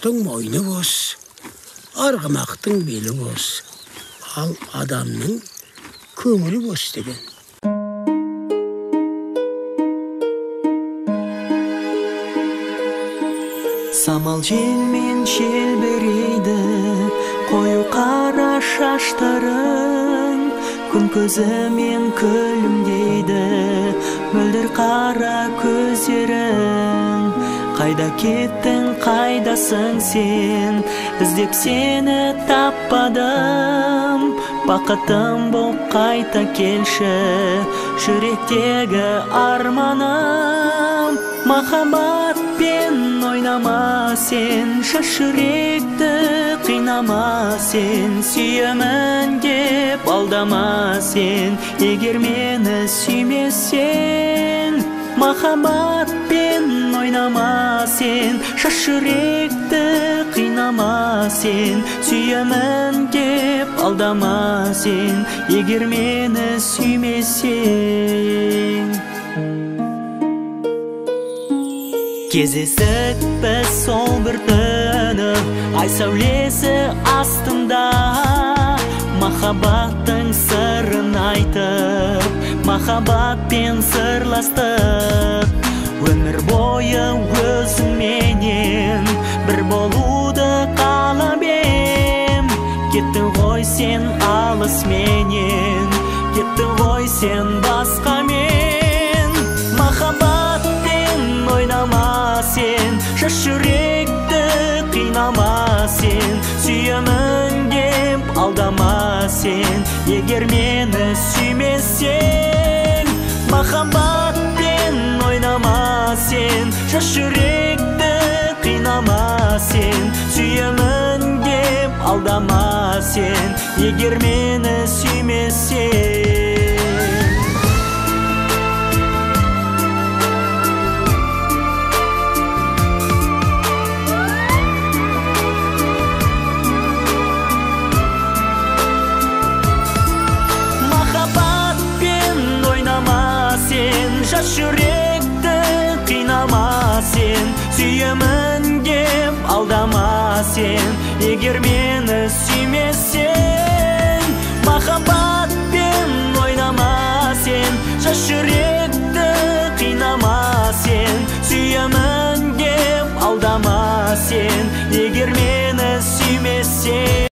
Құстың мойны бос, арғымақтың белі бос, ал адамның көңілі бос деген. Самал желмен желбірейді, қою қара шаштарың, күн көзімен күлімдейді, мөлдір қара көздерің. Қайда кеттің, қайдасың сен, іздеп сені таппадым. Бақытым бол қайта келші, жүректегі арманым. Махаббатпен ойнама сен, шаш жүректі қинама сен. Сүйемін деп алдама сен, егер мені сүймесең. Махаббатпен ойнама сен, шаш жүректі қинама сен. Сүйемін деп алдама сен, егер мені сүймесең. Кездестік біз сол бір түні, ай сәулесі астында. Махаббаттың сырын айтып, махаббатпен сырластық. Өмір бойы өзіңменен бір болуды қалап ем. Кеттің ғой сен алыс менен, кеттің ғой сен басқамен. Махаббатпен ойнама сен, шаш жүректі қинама сен. Сүйемін деп алдама сен, егер мені сүймесең. Махаббатпен ойнама сен, шаш жүректі қинама сен. Сүйемін деп алдама сен, егер мені сүймесең. Шаш жүректі қинама сен, сүйемін деп алдама сен, егер мені сүймесең. Махаббатпен ойнама сен, шаш жүректі қинама сен. Сүйемін деп алдама сен, егер мені сүймесең.